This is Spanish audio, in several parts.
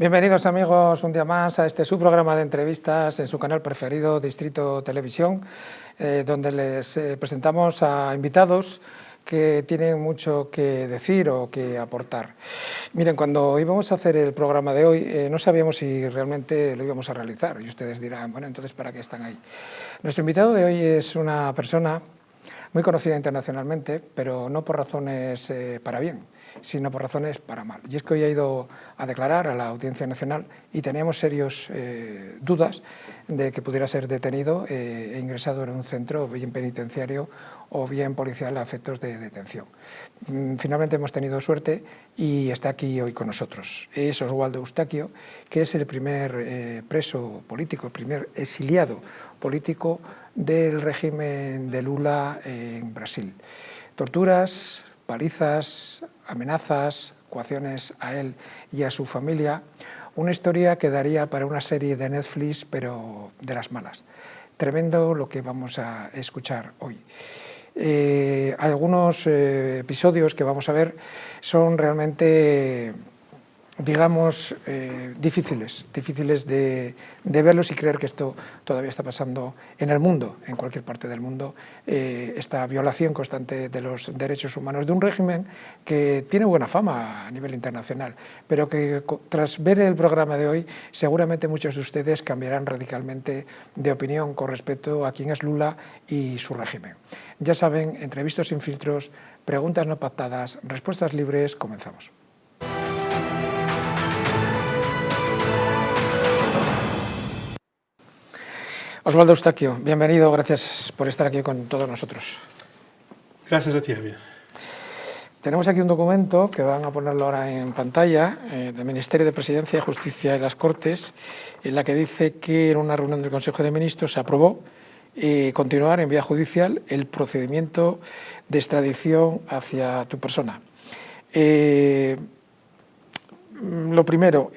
Bienvenidos amigos un día más a este su programa de entrevistas en su canal preferido, Distrito Televisión, donde les presentamos a invitados que tienen mucho que decir o que aportar. Miren, cuando íbamos a hacer el programa de hoy no sabíamos si realmente lo íbamos a realizar y ustedes dirán, bueno, entonces ¿para qué están ahí? Nuestro invitado de hoy es una persona muy conocida internacionalmente, pero no por razones para bien, sino por razones para mal. Y es que hoy ha ido a declarar a la Audiencia Nacional y teníamos serios dudas de que pudiera ser detenido e ingresado en un centro bien penitenciario o bien policial a efectos de detención. Finalmente hemos tenido suerte y está aquí hoy con nosotros. Es Oswaldo Eustáquio, que es el primer preso político, el primer exiliado político del régimen de Lula en Brasil. Torturas, palizas, amenazas, coacciones a él y a su familia, una historia que daría para una serie de Netflix, pero de las malas. Tremendo lo que vamos a escuchar hoy. Algunos episodios que vamos a ver son realmente, digamos, difíciles de verlos y creer que esto todavía está pasando en el mundo, en cualquier parte del mundo, esta violación constante de los derechos humanos de un régimen que tiene buena fama a nivel internacional, pero que tras ver el programa de hoy seguramente muchos de ustedes cambiarán radicalmente de opinión con respecto a quién es Lula y su régimen. Ya saben, entrevistas sin filtros, preguntas no pactadas, respuestas libres, comenzamos. Oswaldo Eustáquio, bienvenido, gracias por estar aquí con todos nosotros. Gracias a ti, Javier. Tenemos aquí un documento que van a ponerlo ahora en pantalla del Ministerio de Presidencia, Justicia y las Cortes, en la que dice que en una reunión del Consejo de Ministros se aprobó continuar en vía judicial el procedimiento de extradición hacia tu persona. Lo primero,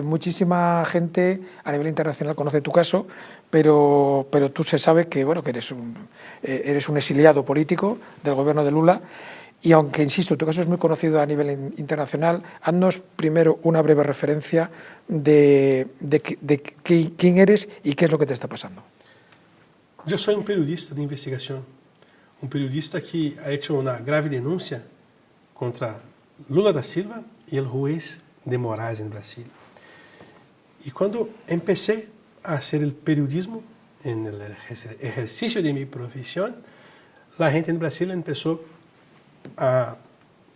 muchísima gente a nivel internacional conoce tu caso, pero tú se sabe que, bueno, que eres un exiliado político del gobierno de Lula y aunque, insisto, tu caso es muy conocido a nivel internacional, haznos primero una breve referencia de quién eres y qué es lo que te está pasando. Yo soy un periodista de investigación, un periodista que ha hecho una grave denuncia contra Lula da Silva y el juez de Moraes en Brasil. Y cuando empecé a hacer el periodismo, en el ejercicio de mi profesión, la gente en Brasil empezó a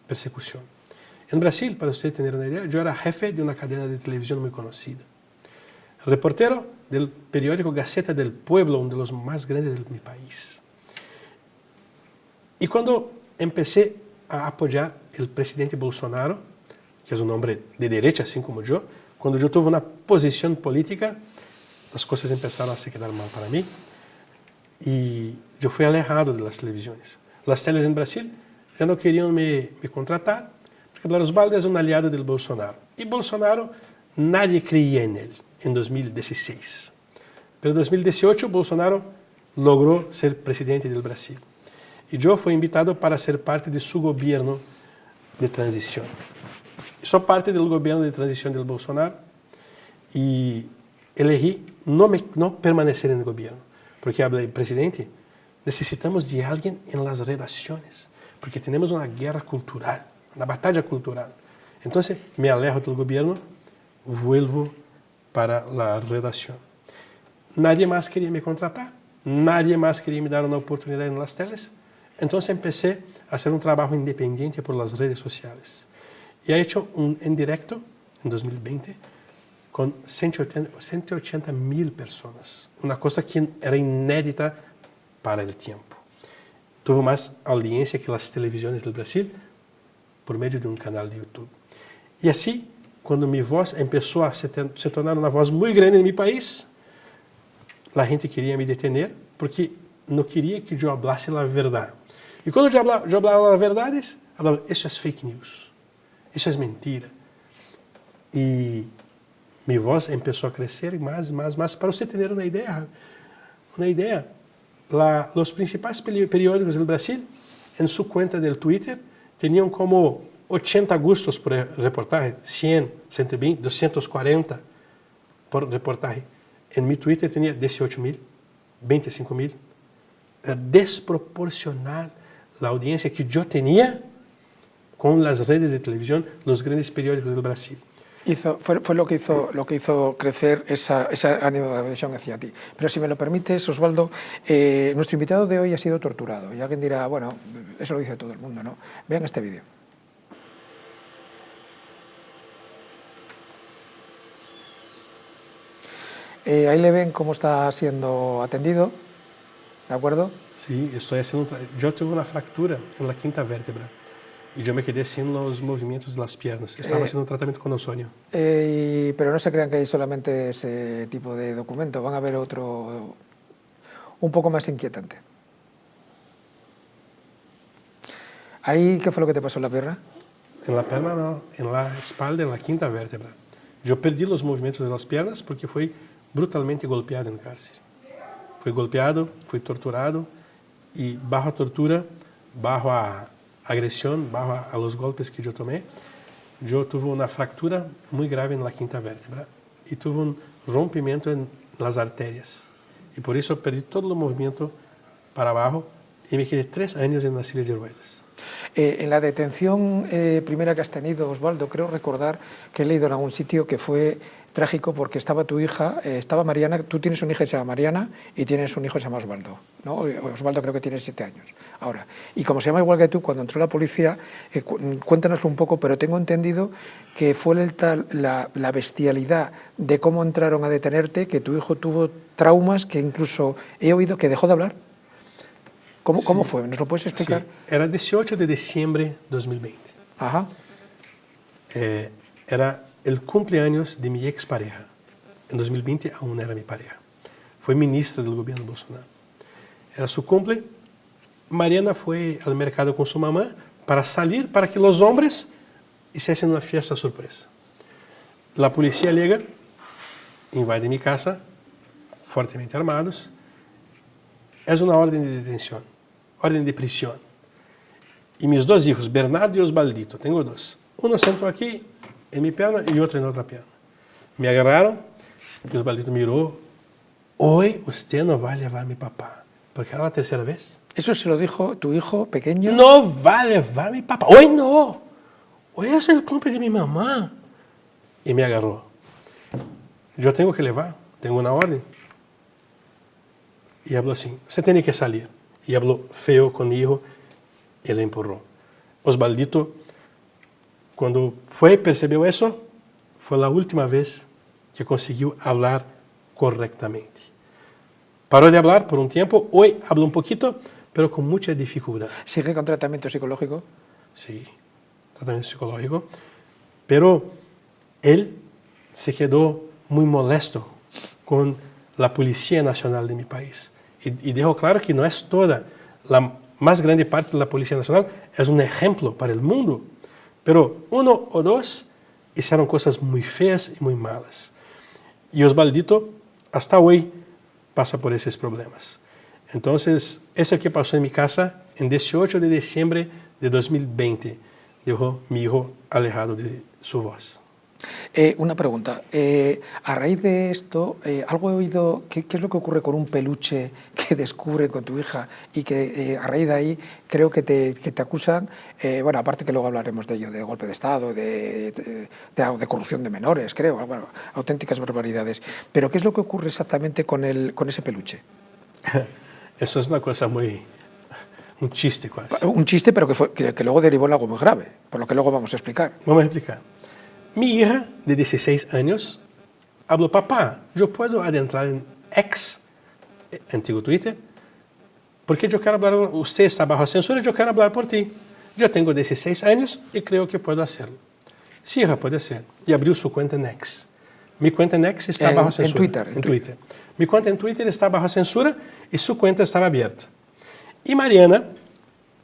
persecución. En Brasil, para usted tener una idea, yo era jefe de una cadena de televisión muy conocida. Reportero del periódico Gaceta del Pueblo, uno de los más grandes de mi país. Y cuando empecé a apoyar el presidente Bolsonaro, que es un hombre de derecha, así como yo, cuando yo tuve una posición política, las cosas empezaron a se quedar mal para mí y yo fui alejado de las televisiones. Las teles en Brasil ya no querían me contratar, porque Blas Osvaldo es un aliado del Bolsonaro. Y Bolsonaro, nadie creía en él en 2016. Pero en 2018 Bolsonaro logró ser presidente del Brasil. Y yo fui invitado para ser parte de su gobierno de transición. Soy parte del gobierno de transición del Bolsonaro y elegí no permanecer en el gobierno, porque hablé, presidente, necesitamos de alguien en las redacciones, porque tenemos una guerra cultural, una batalla cultural. Entonces me alejo del gobierno, vuelvo para la redacción. Nadie más quería me contratar, nadie más quería me dar una oportunidad en las teles, entonces empecé a hacer un trabajo independiente por las redes sociales. Y he hecho un en directo en 2020 con 180.000 personas, una cosa que era inédita para el tiempo. Tuve más audiencia que las televisiones del Brasil por medio de un canal de YouTube. Y así, cuando mi voz empezó a se tornar una voz muy grande en mi país, la gente quería me detener porque no quería que yo hablase la verdad. Y cuando yo hablaba las verdades, hablaba, eso es fake news. Eso es mentira. Y mi voz empezó a crecer más. Para usted tener una idea, los principales periódicos del Brasil, en su cuenta del Twitter, tenían como 80 gustos por reportaje, 100, 120, 240 por reportaje. En mi Twitter tenía 18.000, 25.000. Era desproporcional la audiencia que yo tenía con las redes de televisión, los grandes periódicos del Brasil. Fue lo que hizo crecer esa animación hacia ti. Pero si me lo permites, Osvaldo, nuestro invitado de hoy ha sido torturado. Y alguien dirá, bueno, eso lo dice todo el mundo, ¿no? Vean este vídeo. Ahí le ven cómo está siendo atendido, ¿de acuerdo? Sí, yo tuve una fractura en la quinta vértebra y yo me quedé sin los movimientos de las piernas. Estaba haciendo un tratamiento con ozonio. Pero no se crean que hay solamente ese tipo de documento, van a ver otro un poco más inquietante. ¿Ahí qué fue lo que te pasó en la pierna? En la pierna no, en la espalda, en la quinta vértebra. Yo perdí los movimientos de las piernas porque fui brutalmente golpeado en cárcel. Fui golpeado, fui torturado y bajo tortura, bajo a agresión, bajo a los golpes que yo tomé, yo tuve una fractura muy grave en la quinta vértebra y tuve un rompimiento en las arterias. Y por eso perdí todo el movimiento para abajo y me quedé 3 años en la silla de ruedas. En la detención primera que has tenido, Osvaldo, creo recordar que he leído en algún sitio que fue trágico porque estaba tu hija, estaba Mariana, tú tienes una hija que se llama Mariana y tienes un hijo que se llama Osvaldo, ¿no? Osvaldo creo que tiene 7 años ahora. Y como se llama igual que tú, cuando entró la policía, cuéntanoslo un poco, pero tengo entendido que fue la bestialidad de cómo entraron a detenerte, que tu hijo tuvo traumas, que incluso he oído que dejó de hablar. ¿Cómo fue? ¿Nos lo puedes explicar? Sí. Era 18 de diciembre de 2020. Ajá. Era el cumpleaños de mi expareja. En 2020 aún era mi pareja. Fue ministra del gobierno de Bolsonaro. Era su cumple. Mariana fue al mercado con su mamá para salir, para que los hombres hiciesen una fiesta sorpresa. La policía llega, invade mi casa, fuertemente armados. Es una orden de detención, orden de prisión. Y mis 2 hijos, Bernardo y Osvaldito, tengo 2. Uno sentó aquí en mi pierna y otro en otra pierna. Me agarraron y Osvaldito miró. Hoy usted no va a llevar a mi papá, porque era la 3ª vez. ¿Eso se lo dijo tu hijo pequeño? No va a llevar a mi papá. Hoy no. Hoy es el cumple de mi mamá. Y me agarró. Yo tengo que llevar, tengo una orden. Y habló así, usted tiene que salir. Y habló feo con mi hijo y le empurró. Osvaldito, cuando fue y percibió eso, fue la última vez que consiguió hablar correctamente. Paró de hablar por un tiempo, hoy habla un poquito, pero con mucha dificultad. ¿Sigue con tratamiento psicológico? Sí, tratamiento psicológico. Pero él se quedó muy molesto con la Policía Nacional de mi país. Y dejó claro que no es toda. La más grande parte de la Policía Nacional es un ejemplo para el mundo. Pero 1 o 2 hicieron cosas muy feas y muy malas. Y Osvaldito, hasta hoy, pasa por esos problemas. Entonces, eso que pasó en mi casa, en 18 de diciembre de 2020, dejó mi hijo alejado de su voz. Una pregunta. A raíz de esto, algo he oído, ¿qué es lo que ocurre con un peluche que descubre con tu hija y que a raíz de ahí creo que te acusan, bueno, aparte que luego hablaremos de ello, de golpe de Estado, de corrupción de menores, creo, bueno, auténticas barbaridades. Pero ¿qué es lo que ocurre exactamente con ese peluche? Eso es una cosa muy... un chiste casi. Un chiste, pero que luego derivó en algo muy grave, por lo que luego vamos a explicar. Vamos a explicar. Mi hija de 16 años habló, papá, ¿yo puedo adentrar en X, antiguo Twitter? Porque yo quiero hablar, usted está bajo censura, yo quiero hablar por ti. Yo tengo 16 años y creo que puedo hacerlo. Sí, hija, puede ser. Y abrió su cuenta en X. Mi cuenta en X está bajo censura. En Twitter. Mi cuenta en Twitter está bajo censura y su cuenta estaba abierta. Y Mariana,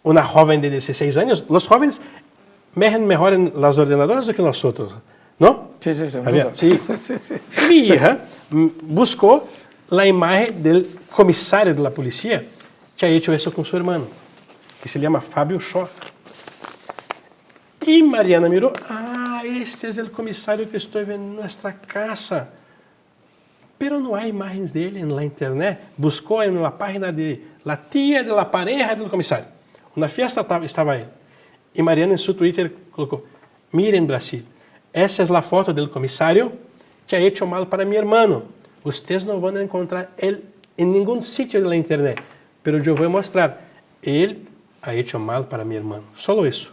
una joven de 16 años, los jóvenes mejen mejor en las ordenadoras do que nosotros, ¿no? Sí, sí, sí. Sí. Mi hija buscó la imagen del comisario de la policía que ha hecho eso con su hermano, que se llama Fábio Schoff. Y Mariana miró, este es el comisario que estoy viendo en nuestra casa. Pero no hay imágenes de él en la internet. Buscó en la página de la tía de la pareja del comisario. Una fiesta estaba él. Y Mariana en su Twitter colocó, miren Brasil, esa es la foto del comisario que ha hecho mal para mi hermano. Ustedes no van a encontrar él en ningún sitio de la internet, pero yo voy a mostrar, él ha hecho mal para mi hermano. Solo eso.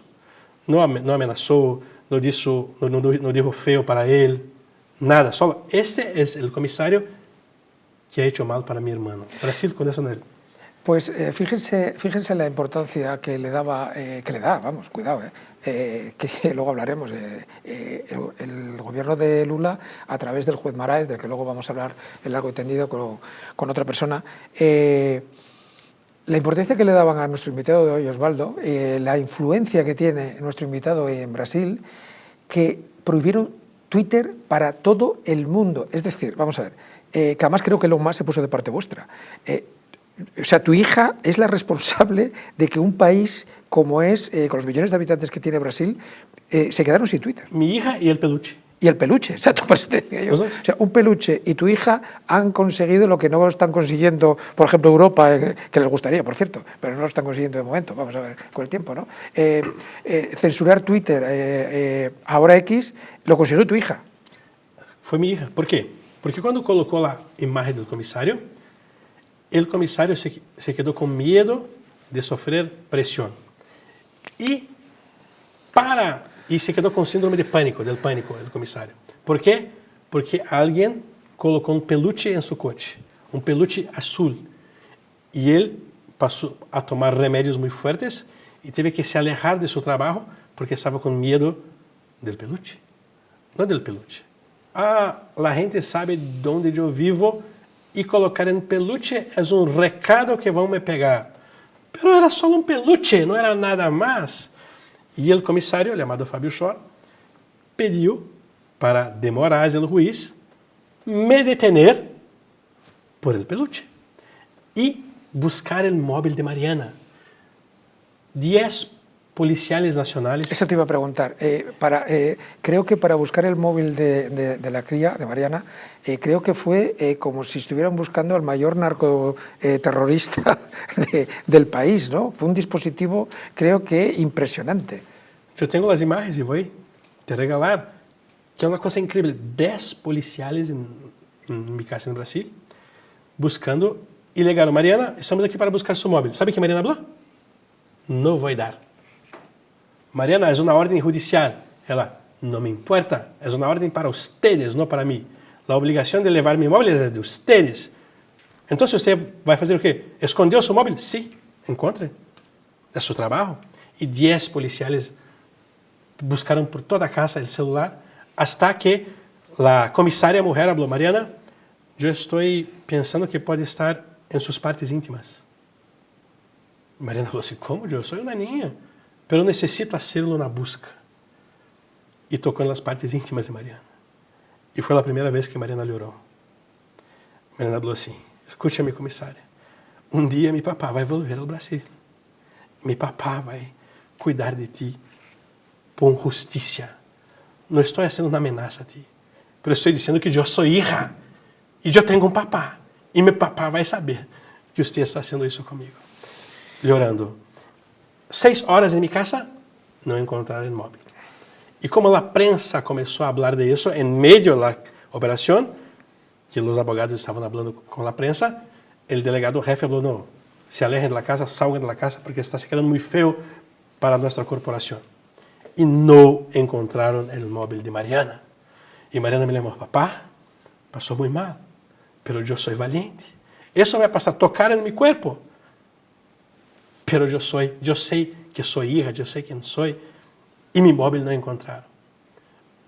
No amenazó, no dijo feo para él, nada. Solo, este es el comisario que ha hecho mal para mi hermano. Brasil con eso en él. Pues fíjense la importancia que le daba, que le da, vamos, cuidado, que luego hablaremos. El gobierno de Lula, a través del juez Marais, del que luego vamos a hablar en largo y tendido con otra persona, la importancia que le daban a nuestro invitado de hoy, Osvaldo, la influencia que tiene nuestro invitado en Brasil, que prohibieron Twitter para todo el mundo. Es decir, vamos a ver, que además creo que lo más se puso de parte vuestra. O sea, tu hija es la responsable de que un país como es, con los millones de habitantes que tiene Brasil, se quedaron sin Twitter. Mi hija y el peluche. Y el peluche, exacto, por eso te decía yo. O sea, un peluche y tu hija han conseguido lo que no están consiguiendo, por ejemplo, Europa, que les gustaría, por cierto, pero no lo están consiguiendo de momento, vamos a ver, con el tiempo, ¿no? Censurar Twitter, ahora X, lo consiguió tu hija. Fue mi hija. ¿Por qué? Porque cuando colocó la imagen del comisario, el comisario se quedó con miedo de sufrir presión. Y se quedó con síndrome del pánico, el comisario. ¿Por qué? Porque alguien colocó un peluche en su coche, un peluche azul. Y él pasó a tomar remedios muy fuertes y tuvo que se alejar de su trabajo porque estaba con miedo del peluche, no del peluche. La gente sabe dónde yo vivo y colocar en peluche es un recado que van me pegar. Pero era solo un peluche, no era nada más. Y el comisario, llamado Fábio Schor, pidió para de Moraes, el juez, me detener por el peluche y buscar el móvil de Mariana. 10 policiales nacionales. Eso te iba a preguntar. Creo que para buscar el móvil de la cría, de Mariana, creo que fue como si estuvieran buscando al mayor narcoterrorista del país, ¿no? Fue un dispositivo, creo que impresionante. Yo tengo las imágenes y voy a te regalar, que es una cosa increíble. 10 policiales en mi casa en Brasil, buscando, y llegaron, Mariana, estamos aquí para buscar su móvil. ¿Sabe qué Mariana habló? No voy a dar. Mariana, es una orden judicial. Ela, no me importa, es una orden para ustedes, no para mí. La obligación de llevar mi móvil es de ustedes. Entonces, ¿usted va a hacer o qué? ¿Escondió su móvil? Sí, encontre. Es su trabajo. Y 10 policiales buscaron por toda casa el celular hasta que la comisaria mujer habló, Mariana, yo estoy pensando que puede estar en sus partes íntimas. Mariana falou assim, ¿cómo? Yo soy una niña, pero necesito hacerlo una busca. Y tocó en las partes íntimas de Mariana. Y fue la primera vez que Mariana lloró. Mariana habló así, escúchame, comisaria, un día mi papá va a volver al Brasil. Mi papá va a cuidar de ti con justicia. No estoy haciendo una amenaza a ti, pero estoy diciendo que yo soy hija y yo tengo un papá. Y mi papá va a saber que usted está haciendo eso conmigo. Llorando. 6 horas en mi casa, no encontraron el móvil. Y como la prensa comenzó a hablar de eso en medio de la operación, que los abogados estaban hablando con la prensa, el delegado jefe habló, no, se alejen de la casa, salgan de la casa porque está se quedando muy feo para nuestra corporación. Y no encontraron el móvil de Mariana. Y Mariana me llamó, papá, pasó muy mal, pero yo soy valiente. Eso me va a pasar, tocar en mi cuerpo. Pero yo sé que soy hija, yo sé quién soy. Y mi móvil no encontraron.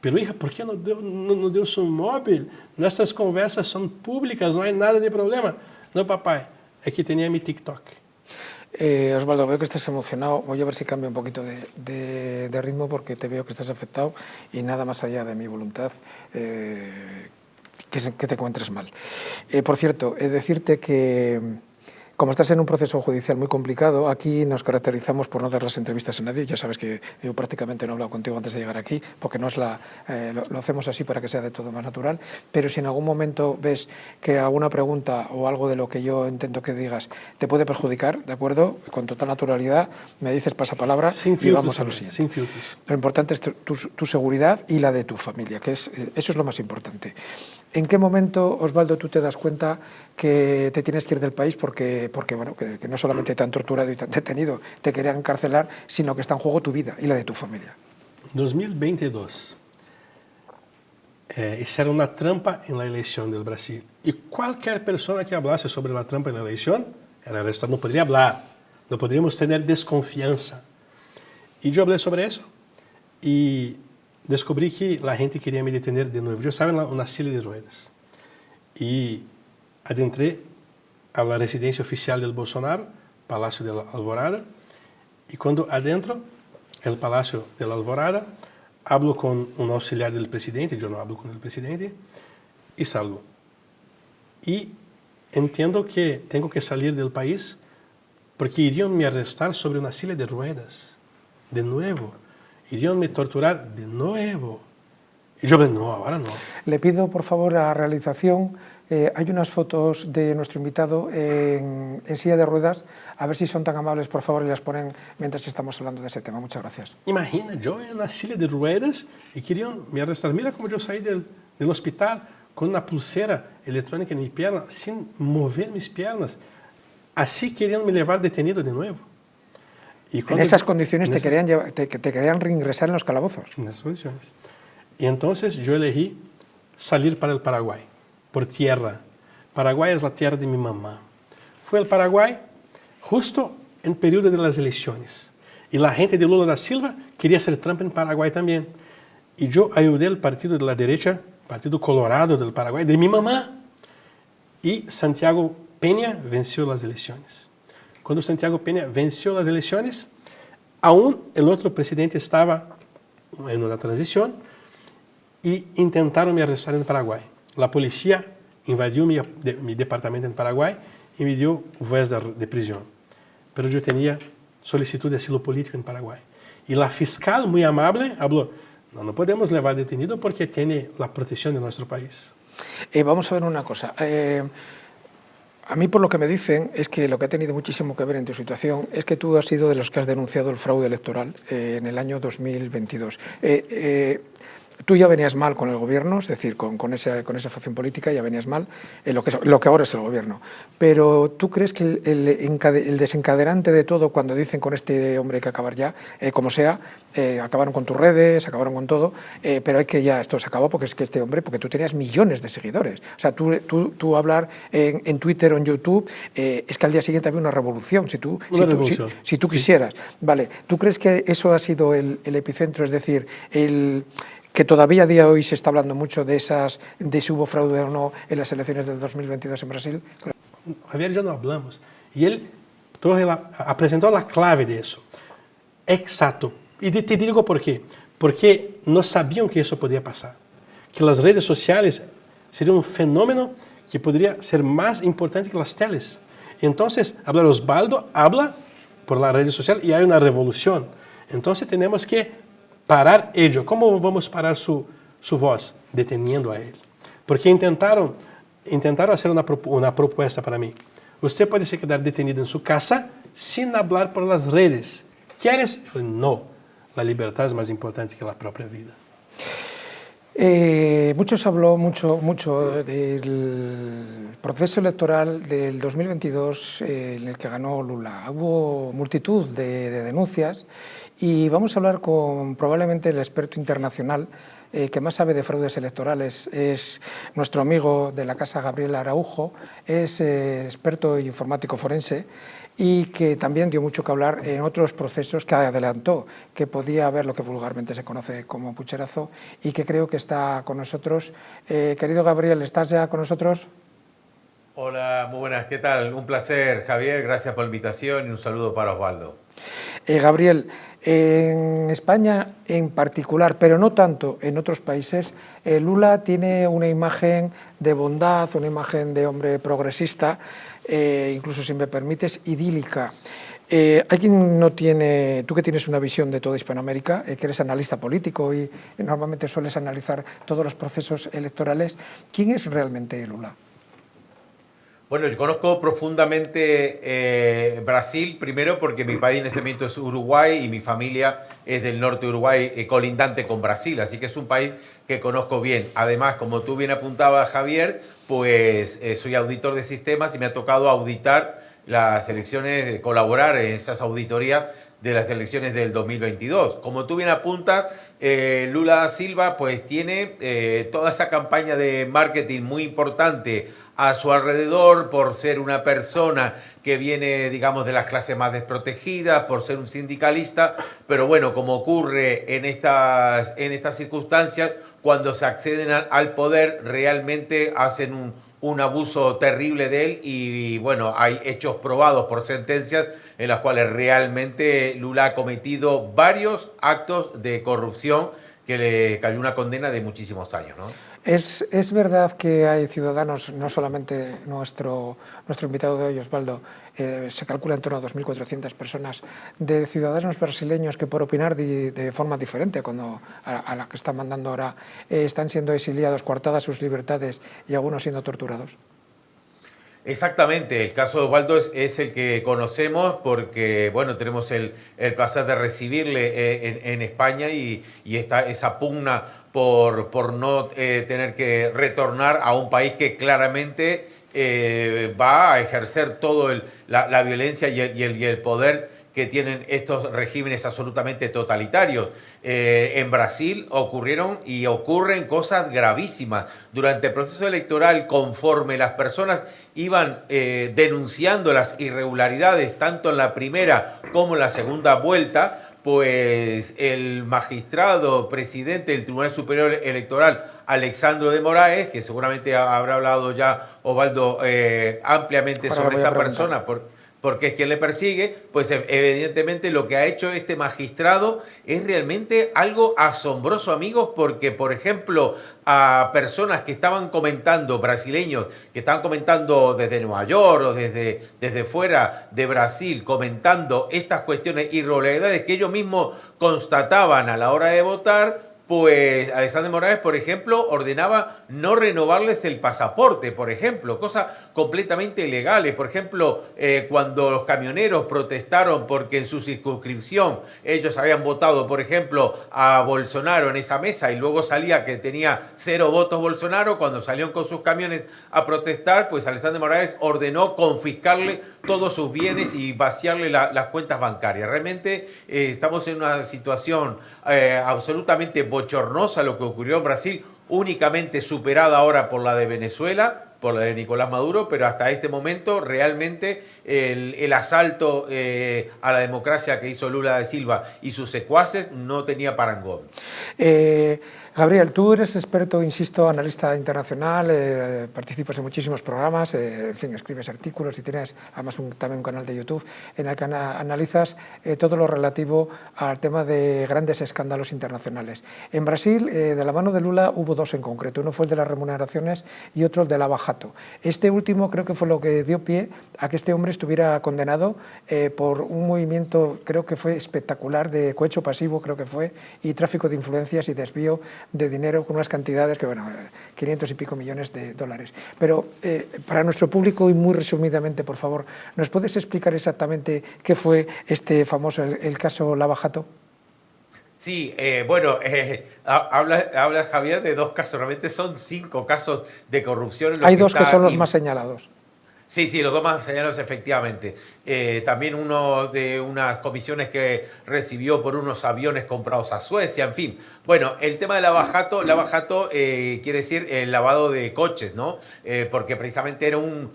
Pero hija, ¿por qué no dio su móvil? Nuestras conversas son públicas, no hay nada de problema. No, papá, aquí tenía mi TikTok. Osvaldo, veo que estás emocionado. Voy a ver si cambio un poquito de ritmo porque te veo que estás afectado y nada más allá de mi voluntad que te encuentres mal. Por cierto, decirte que Como estás en un proceso judicial muy complicado, aquí nos caracterizamos por no dar las entrevistas a nadie. Ya sabes que yo prácticamente no he hablado contigo antes de llegar aquí, porque no es lo hacemos así para que sea de todo más natural. Pero si en algún momento ves que alguna pregunta o algo de lo que yo intento que digas te puede perjudicar, ¿de acuerdo? Con total naturalidad me dices pasapalabra y vamos a lo siguiente. Sin filtros. Lo importante es tu seguridad y la de tu familia, que eso es lo más importante. ¿En qué momento, Osvaldo, tú te das cuenta que te tienes que ir del país porque bueno, que no solamente te han torturado y te han detenido, te querían encarcelar, sino que está en juego tu vida y la de tu familia? 2022. Hicieron una trampa en la elección del Brasil. Y cualquier persona que hablase sobre la trampa en la elección era arrestada, no podría hablar, no podríamos tener desconfianza. Y yo hablé sobre eso y descubrí que la gente quería me detener de nuevo. Yo estaba en una silla de ruedas y adentré a la residencia oficial del Bolsonaro, Palacio de la Alvorada, y cuando adentro el Palacio de la Alvorada, hablo con un auxiliar del presidente, yo no hablo con el presidente, y salgo. Y entiendo que tengo que salir del país porque irían me arrestar sobre una silla de ruedas, de nuevo. Irían me torturar de nuevo. Y yo, no, ahora no. Le pido, por favor, a la realización, hay unas fotos de nuestro invitado en silla de ruedas, a ver si son tan amables, por favor, y las ponen mientras estamos hablando de ese tema. Muchas gracias. Imagina, yo en una silla de ruedas y querían me arrestar. Mira cómo yo salí del hospital con una pulsera electrónica en mi pierna, sin mover mis piernas. Así querían me llevar detenido de nuevo. Y en esas condiciones te querían reingresar en los calabozos. En esas condiciones. Y entonces yo elegí salir para el Paraguay, por tierra. Paraguay es la tierra de mi mamá. Fui al Paraguay justo en periodo de las elecciones. Y la gente de Lula da Silva quería hacer trampa en Paraguay también. Y yo ayudé al partido de la derecha, Partido Colorado del Paraguay, de mi mamá. Y Santiago Peña venció las elecciones. Cuando Santiago Peña venció las elecciones, aún el otro presidente estaba en una transición y intentaron me arrestar en Paraguay. La policía invadió mi departamento en Paraguay y me dio voz de prisión. Pero yo tenía solicitud de asilo político en Paraguay. Y la fiscal, muy amable, habló, no podemos llevar detenido porque tiene la protección de nuestro país. Vamos a ver una cosa. A mí, por lo que me dicen, es que lo que ha tenido muchísimo que ver en tu situación es que tú has sido de los que has denunciado el fraude electoral en el año 2022. Tú ya venías mal con el gobierno, es decir, con esa facción política ya venías mal, lo que ahora es el gobierno. Pero ¿tú crees que el desencadenante de todo, cuando dicen con este hombre hay que acabar ya, como sea, acabaron con tus redes, acabaron con todo, pero hay que ya, esto se acabó porque es que este hombre, porque tú tenías millones de seguidores. O sea, tú hablar en Twitter o en YouTube, es que al día siguiente había una revolución, si tú quisieras. Vale, ¿tú crees que eso ha sido el epicentro, es decir, que todavía a día de hoy se está hablando mucho de si hubo fraude o no en las elecciones del 2022 en Brasil? Javier y yo no hablamos. Y él presentó la clave de eso. Exacto. Y te digo por qué. Porque no sabían que eso podía pasar. Que las redes sociales serían un fenómeno que podría ser más importante que las teles. Entonces, Osvaldo habla por las redes sociales y hay una revolución. Entonces tenemos que parar ello. ¿Cómo vamos a parar su voz? Deteniendo a él. Porque intentaron hacer una propuesta para mí. Usted puede se quedar detenido en su casa sin hablar por las redes. ¿Quieres? No. La libertad es más importante que la propia vida. Muchos habló mucho del proceso electoral del 2022 en el que ganó Lula. Hubo multitud de denuncias y vamos a hablar con probablemente el experto internacional que más sabe de fraudes electorales. Es nuestro amigo de la casa, Gabriel Araujo, es experto informático forense y que también dio mucho que hablar en otros procesos, que adelantó que podía haber lo que vulgarmente se conoce como pucherazo y que creo que está con nosotros. Querido Gabriel, ¿estás ya con nosotros? Hola, muy buenas, ¿qué tal? Un placer, Javier, gracias por la invitación y un saludo para Osvaldo. Gabriel, en España en particular, pero no tanto en otros países, Lula tiene una imagen de bondad, una imagen de hombre progresista, incluso si me permites, idílica. Hay quien no tiene, tú que tienes una visión de toda Hispanoamérica, que eres analista político y normalmente sueles analizar todos los procesos electorales, ¿quién es realmente Lula? Bueno, yo conozco profundamente Brasil, primero porque mi país de nacimiento es Uruguay y mi familia es del norte de Uruguay, colindante con Brasil, así que es un país que conozco bien. Además, como tú bien apuntabas, Javier, pues soy auditor de sistemas y me ha tocado auditar las elecciones, colaborar en esas auditorías de las elecciones del 2022. Como tú bien apuntas, Lula da Silva pues tiene toda esa campaña de marketing muy importante a su alrededor por ser una persona que viene, digamos, de las clases más desprotegidas, por ser un sindicalista, pero bueno, como ocurre en estas circunstancias, cuando se acceden al poder, realmente hacen un abuso terrible de él y bueno, hay hechos probados por sentencias en las cuales realmente Lula ha cometido varios actos de corrupción que le cayó una condena de muchísimos años, ¿no? Es verdad que hay ciudadanos, no solamente nuestro invitado de hoy, Osvaldo, se calcula en torno a 2.400 personas, de ciudadanos brasileños que por opinar de forma diferente a la que están mandando ahora, están siendo exiliados, coartadas sus libertades y algunos siendo torturados. Exactamente, el caso de Osvaldo es el que conocemos porque, bueno, tenemos el placer de recibirle en España y esa pugna por no tener que retornar a un país que claramente va a ejercer todo la violencia y el poder que tienen estos regímenes absolutamente totalitarios. En Brasil ocurrieron y ocurren cosas gravísimas. Durante el proceso electoral, conforme las personas iban denunciando las irregularidades, tanto en la primera como en la segunda vuelta, pues el magistrado presidente del Tribunal Superior Electoral, Alexandre de Moraes, que seguramente habrá hablado ya Osvaldo ampliamente sobre esta persona, porque es quien le persigue, pues evidentemente lo que ha hecho este magistrado es realmente algo asombroso, amigos, porque, por ejemplo, a personas que estaban comentando, brasileños, que estaban comentando desde Nueva York o desde fuera de Brasil, comentando estas cuestiones, irregularidades que ellos mismos constataban a la hora de votar, pues Alexandre Moraes, por ejemplo, ordenaba no renovarles el pasaporte, por ejemplo, cosas completamente ilegales. Por ejemplo, cuando los camioneros protestaron porque en su circunscripción ellos habían votado, por ejemplo, a Bolsonaro en esa mesa y luego salía que tenía 0 votos Bolsonaro, cuando salieron con sus camiones a protestar, pues Alexandre Moraes ordenó confiscarle todos sus bienes y vaciarle las cuentas bancarias. Realmente estamos en una situación absolutamente bochornosa, lo que ocurrió en Brasil, únicamente superada ahora por la de Venezuela, por la de Nicolás Maduro, pero hasta este momento realmente el asalto a la democracia que hizo Lula da Silva y sus secuaces no tenía parangón. Gabriel, tú eres experto, insisto, analista internacional, participas en muchísimos programas, en fin, escribes artículos y tienes además también un canal de YouTube en el que analizas todo lo relativo al tema de grandes escándalos internacionales. En Brasil, de la mano de Lula, hubo 2 en concreto. Uno fue el de las remuneraciones y otro el de Lava Jato. Este último creo que fue lo que dio pie a que este hombre estuviera condenado por un movimiento, creo que fue espectacular, de cohecho pasivo, creo que fue, y tráfico de influencias y desvío de dinero con unas cantidades que, bueno, 500 y pico millones de dólares. Pero para nuestro público y muy resumidamente, por favor, ¿nos puedes explicar exactamente qué fue este famoso, el caso Lava Jato? Sí, bueno, habla Javier de 2 casos, realmente son 5 casos de corrupción. Hay 2 que son los más señalados. Sí, los 2 más señalados efectivamente. También uno de unas comisiones que recibió por unos aviones comprados a Suecia, en fin. Bueno, el tema de Lava Jato quiere decir el lavado de coches, ¿no? Porque precisamente era un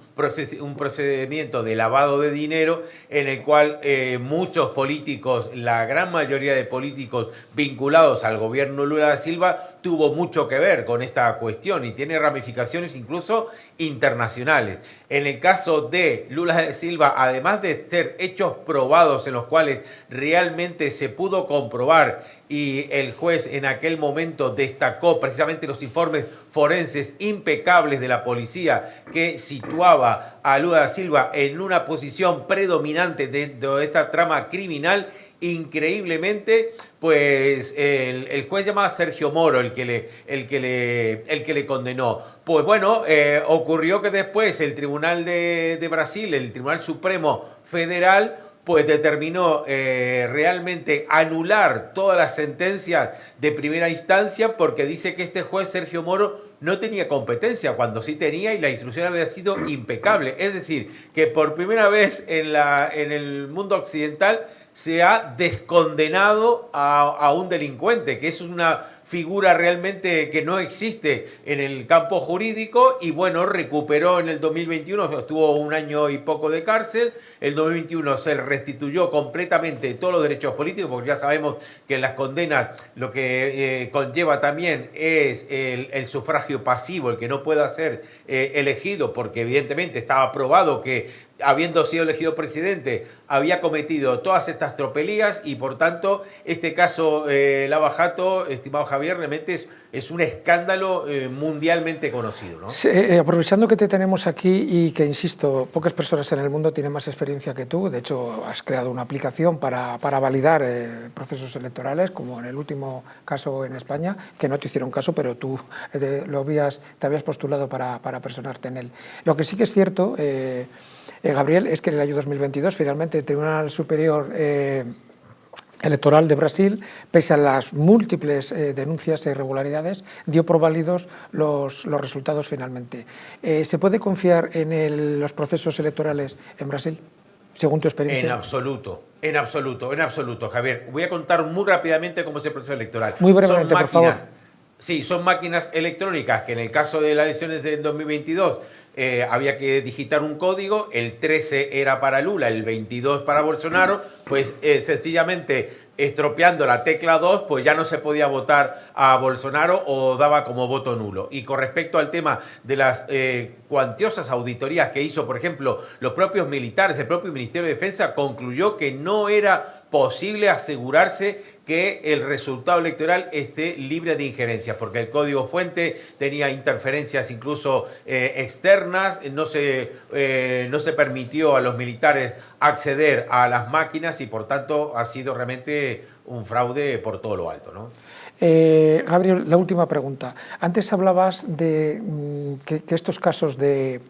procedimiento de lavado de dinero en el cual muchos políticos, la gran mayoría de políticos vinculados al gobierno Lula da Silva, tuvo mucho que ver con esta cuestión y tiene ramificaciones incluso internacionales. En el caso de Lula da Silva, además de ser hechos probados en los cuales realmente se pudo comprobar y el juez en aquel momento destacó precisamente los informes forenses impecables de la policía que situaba a Lula da Silva en una posición predominante dentro de esta trama criminal, increíblemente, pues el juez llamado Sergio Moro, el que le condenó. Pues bueno, ocurrió que después el Tribunal de Brasil, el Tribunal Supremo Federal, pues determinó realmente anular todas las sentencias de primera instancia porque dice que este juez Sergio Moro no tenía competencia, cuando sí tenía, y la instrucción había sido impecable. Es decir, que por primera vez en el mundo occidental se ha descondenado a un delincuente, que es una figura realmente que no existe en el campo jurídico, y bueno, recuperó en el 2021, estuvo un año y poco de cárcel, el 2021 se restituyó completamente todos los derechos políticos, porque ya sabemos que en las condenas lo que conlleva también es el sufragio pasivo, el que no pueda ser elegido, porque evidentemente estaba probado que habiendo sido elegido presidente, había cometido todas estas tropelías y por tanto este caso Lava Jato, estimado Javier, realmente es un escándalo mundialmente conocido, ¿no? Sí, aprovechando que te tenemos aquí y que, insisto, pocas personas en el mundo tienen más experiencia que tú, de hecho has creado una aplicación para validar procesos electorales, como en el último caso en España, que no te hicieron caso, pero tú te habías postulado para personarte en él. Lo que sí que es cierto, Gabriel, es que en el año 2022 finalmente el Tribunal Superior Electoral de Brasil, pese a las múltiples denuncias e irregularidades, dio por válidos los resultados finalmente. ¿Se puede confiar en los procesos electorales en Brasil, según tu experiencia? En absoluto, Javier. Voy a contar muy rápidamente cómo es el proceso electoral. Muy brevemente, por favor. Sí, son máquinas electrónicas que en el caso de las elecciones del 2022 había que digitar un código, el 13 era para Lula, el 22 para Bolsonaro, pues sencillamente estropeando la tecla 2, pues ya no se podía votar a Bolsonaro o daba como voto nulo. Y con respecto al tema de las cuantiosas auditorías que hizo, por ejemplo, los propios militares, el propio Ministerio de Defensa concluyó que no era posible asegurarse que el resultado electoral esté libre de injerencias, porque el código fuente tenía interferencias incluso externas, no se permitió a los militares acceder a las máquinas y por tanto ha sido realmente un fraude por todo lo alto, ¿no? Gabriel, la última pregunta. Antes hablabas de que estos casos de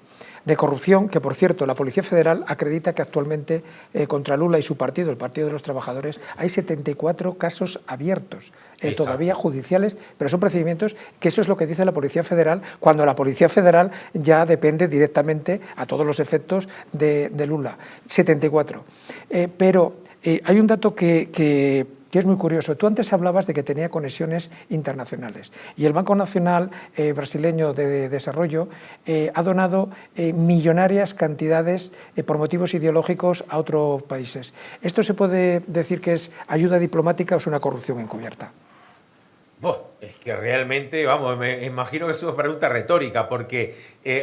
corrupción, que por cierto la Policía Federal acredita que actualmente contra Lula y su partido, el Partido de los Trabajadores, hay 74 casos abiertos, todavía judiciales, pero son procedimientos que eso es lo que dice la Policía Federal, cuando la Policía Federal ya depende directamente a todos los efectos de Lula. 74. Pero hay un dato que es muy curioso. Tú antes hablabas de que tenía conexiones internacionales y el Banco Nacional Brasileño de Desarrollo ha donado millonarias cantidades por motivos ideológicos a otros países. ¿Esto se puede decir que es ayuda diplomática o es una corrupción encubierta? Es que realmente, vamos, me imagino que es una pregunta retórica, porque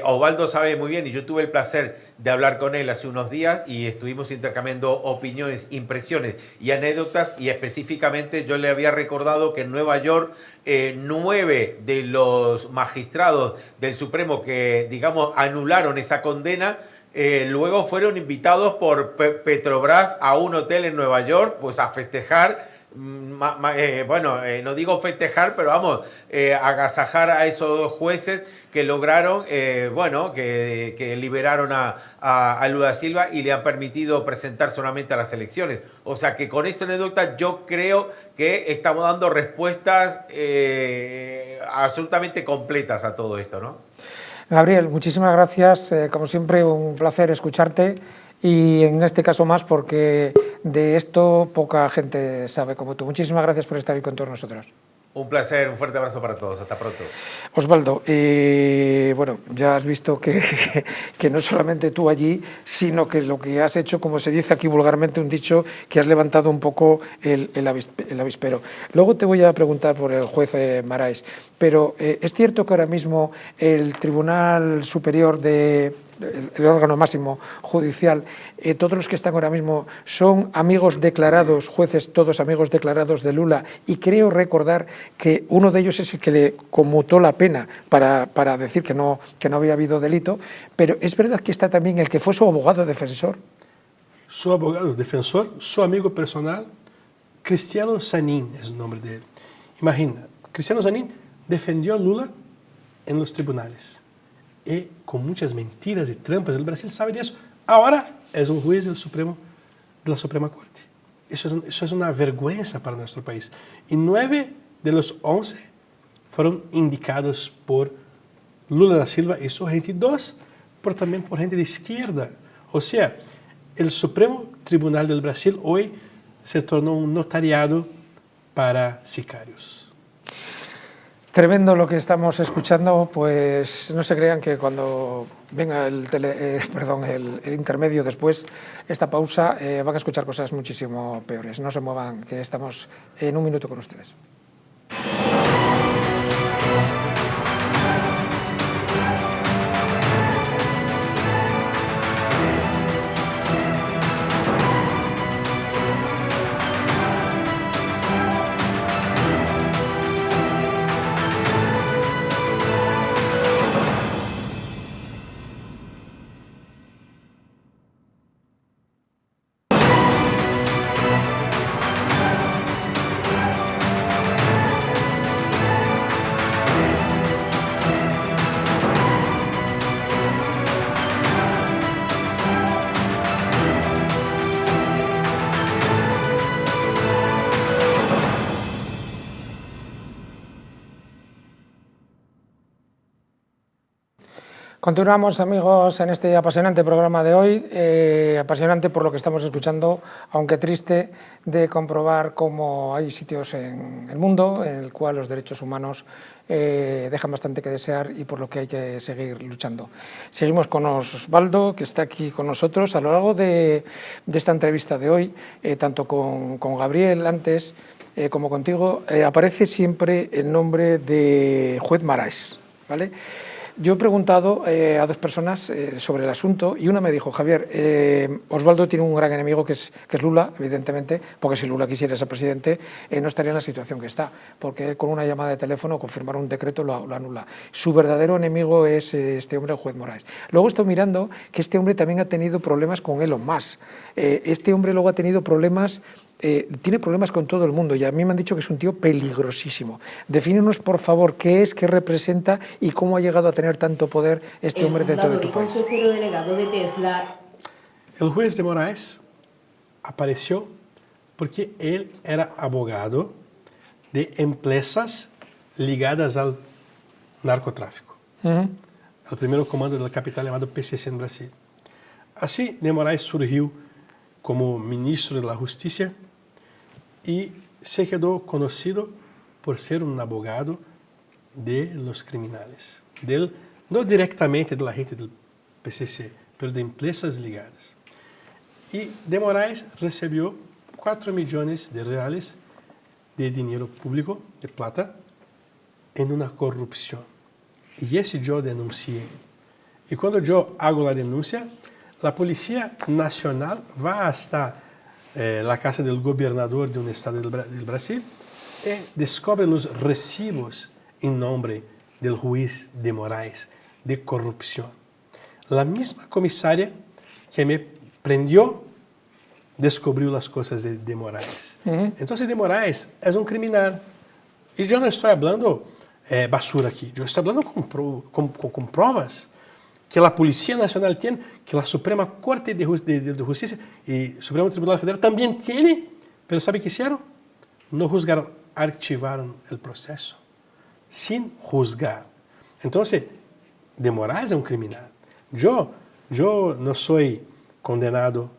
Osvaldo sabe muy bien, y yo tuve el placer de hablar con él hace unos días y estuvimos intercambiando opiniones, impresiones y anécdotas, y específicamente yo le había recordado que en Nueva York 9 de los magistrados del Supremo que, digamos, anularon esa condena, luego fueron invitados por Petrobras a un hotel en Nueva York, pues a festejar. No digo festejar, pero vamos, agasajar a esos jueces que lograron, que liberaron a Lula da Silva y le han permitido presentar solamente a las elecciones. O sea que con esta anécdota yo creo que estamos dando respuestas absolutamente completas a todo esto, ¿no? Gabriel, muchísimas gracias, como siempre un placer escucharte. Y en este caso más porque de esto poca gente sabe como tú. Muchísimas gracias por estar ahí con todos nosotros. Un placer, un fuerte abrazo para todos. Hasta pronto. Osvaldo, bueno, ya has visto que no solamente tú allí, sino que lo que has hecho, como se dice aquí vulgarmente, un dicho, que has levantado un poco el avispero. Luego te voy a preguntar por el juez Marais, pero ¿es cierto que ahora mismo el Tribunal Superior de el órgano máximo judicial, todos los que están ahora mismo son amigos declarados, jueces todos amigos declarados de Lula, y creo recordar que uno de ellos es el que le conmutó la pena para decir que no había habido delito, pero es verdad que está también el que fue su abogado defensor. Su abogado defensor, su amigo personal, Cristiano Zanin es el nombre de él. Imagina, Cristiano Zanin defendió a Lula en los tribunales y con muchas mentiras y trampas. El Brasil sabe de eso. Ahora es un juez del Supremo, de la Suprema Corte. Eso es una vergüenza para nuestro país. Y 9 de los 11 fueron indicados por Lula da Silva y su gente, y 2 también por gente de izquierda. O sea, el Supremo Tribunal del Brasil hoy se tornó un notariado para sicarios. Tremendo lo que estamos escuchando, pues no se crean que cuando venga el intermedio después, esta pausa, van a escuchar cosas muchísimo peores. No se muevan, que estamos en un minuto con ustedes. Continuamos, amigos, en este apasionante programa de hoy, apasionante por lo que estamos escuchando, aunque triste de comprobar cómo hay sitios en el mundo en el cual los derechos humanos dejan bastante que desear y por lo que hay que seguir luchando. Seguimos con Osvaldo, que está aquí con nosotros. A lo largo de esta entrevista de hoy, tanto con Gabriel antes como contigo, aparece siempre el nombre de juez Moraes, ¿vale? Yo he preguntado a 2 personas sobre el asunto y una me dijo: Javier, Osvaldo tiene un gran enemigo que es Lula, evidentemente, porque si Lula quisiera ser presidente no estaría en la situación que está, porque él con una llamada de teléfono, confirmar un decreto, lo anula. Su verdadero enemigo es este hombre, el juez Moraes. Luego estoy mirando que este hombre también ha tenido problemas con Elon Musk. Este hombre luego ha tenido problemas... tiene problemas con todo el mundo y a mí me han dicho que es un tío peligrosísimo. Defínenos, por favor, qué es, qué representa y cómo ha llegado a tener tanto poder este hombre dentro de tu país. Consejero delegado de Tesla. El juez de Moraes apareció porque él era abogado de empresas ligadas al narcotráfico. El primer comando del capital llamado PCC en Brasil. Así, de Moraes surgió como ministro de la Justicia y se quedó conocido por ser un abogado de los criminales, no directamente de la gente del PCC, pero de empresas ligadas. Y de Moraes recibió 4 millones de reales de dinero público, de plata, en una corrupción. Y ese yo denuncié. Y cuando yo hago la denuncia, la Policía Nacional va hasta la casa del gobernador de un estado del Brasil y descubre los recibos en nombre del juez de Moraes de corrupción. La misma comisaria que me prendió descubrió las cosas de Moraes. Entonces, de Moraes es un criminal. Y yo no estoy hablando basura aquí, yo estoy hablando con pruebas que la Policía Nacional tiene, que la Suprema Corte de Justicia y Supremo Tribunal Federal también tiene, pero ¿sabe qué hicieron? No juzgaron, archivaron el proceso, sin juzgar. Entonces, de Moraes es un criminal. Yo no soy condenado.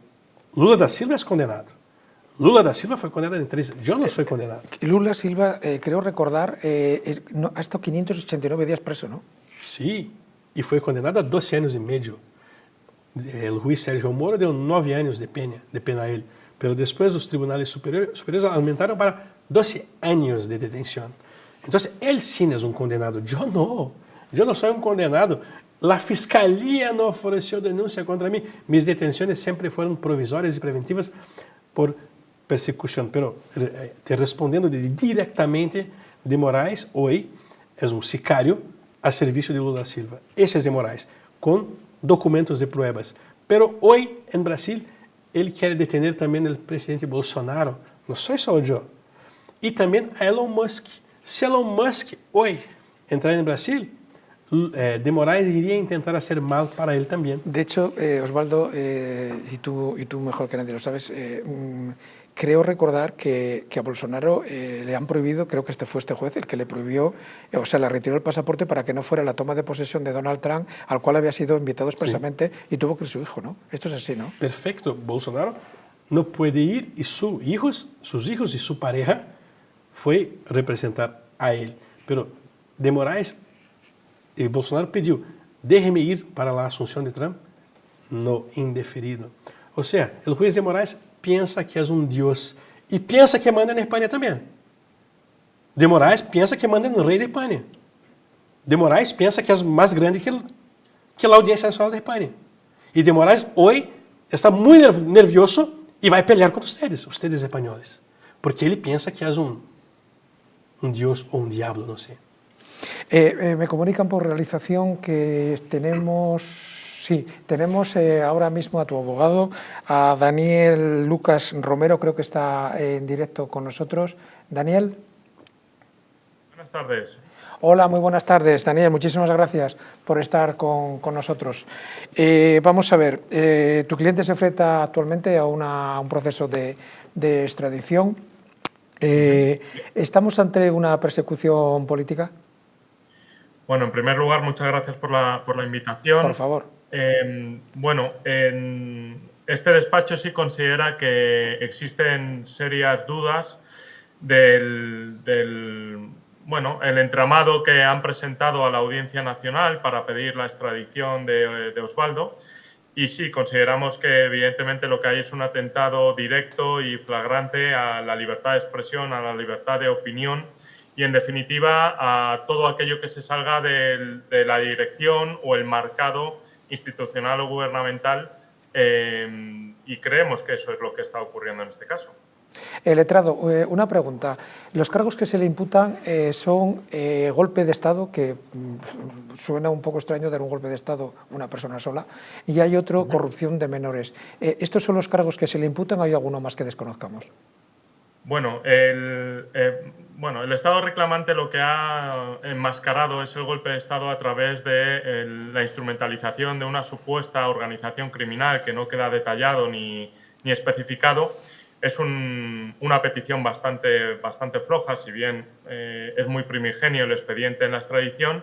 Lula da Silva es condenado. Lula da Silva fue condenado en 3 años. Yo no soy condenado. Lula Silva, creo recordar, ha estado 589 días preso, ¿no? Sí. Y fue condenado a 12 años y medio. El juez Sergio Moro dio 9 años de pena a él, pero después los tribunales superiores aumentaron para 12 años de detención. Entonces, él sí es un condenado, yo no soy un condenado. La fiscalía no ofreció denuncia contra mí. Mis detenciones siempre fueron provisorias y preventivas por persecución. Pero te respondiendo directamente, de Moraes hoy es un sicario a servicio de Lula da Silva. Ese es de Moraes, con documentos de pruebas. Pero hoy en Brasil, él quiere detener también al presidente Bolsonaro. No soy solo yo. Y también a Elon Musk. Si Elon Musk hoy entrar en Brasil, de Moraes iría a intentar hacer mal para él también. De hecho, Osvaldo, y tú mejor que nadie lo sabes, creo recordar que a Bolsonaro le han prohibido, creo que fue este juez el que le prohibió, o sea, le retiró el pasaporte para que no fuera la toma de posesión de Donald Trump, al cual había sido invitado expresamente, y tuvo que ir su hijo, ¿no? Esto es así, ¿no? Perfecto. Bolsonaro no puede ir y sus hijos y su pareja fue representar a él. Pero de Moraes, Bolsonaro pediu, déjeme ir para la asunción de Trump, no indeferido. O sea, el juez de Moraes piensa que es un dios y piensa que manda en España también. De Moraes piensa que manda en el rey de España. De Moraes piensa que es más grande que la Audiencia Nacional de España. Y de Moraes hoy está muy nervioso y va a pelear con ustedes españoles, porque él piensa que es un dios o un diablo, no sé. Me comunican por realización que tenemos ahora mismo a tu abogado, a Daniel Lucas Romero, creo que está en directo con nosotros. Daniel. Buenas tardes. Hola, muy buenas tardes, Daniel. Muchísimas gracias por estar con nosotros. Vamos a ver, tu cliente se enfrenta actualmente a un proceso de extradición. ¿Estamos ante una persecución política? Bueno, en primer lugar, muchas gracias por la invitación. Por favor. Este despacho sí considera que existen serias dudas del entramado que han presentado a la Audiencia Nacional para pedir la extradición de Osvaldo. Y sí, consideramos que evidentemente lo que hay es un atentado directo y flagrante a la libertad de expresión, a la libertad de opinión y, en definitiva, a todo aquello que se salga de la dirección o el marcado institucional o gubernamental, y creemos que eso es lo que está ocurriendo en este caso. Letrado, una pregunta. Los cargos que se le imputan son golpe de Estado, que suena un poco extraño dar un golpe de Estado a una persona sola, y hay otro, corrupción de menores. ¿Estos son los cargos que se le imputan o hay alguno más que desconozcamos? Bueno, el Estado reclamante lo que ha enmascarado es el golpe de Estado a través de la instrumentalización de una supuesta organización criminal que no queda detallado ni especificado. Es una petición bastante floja, si bien es muy primigenio el expediente en la extradición.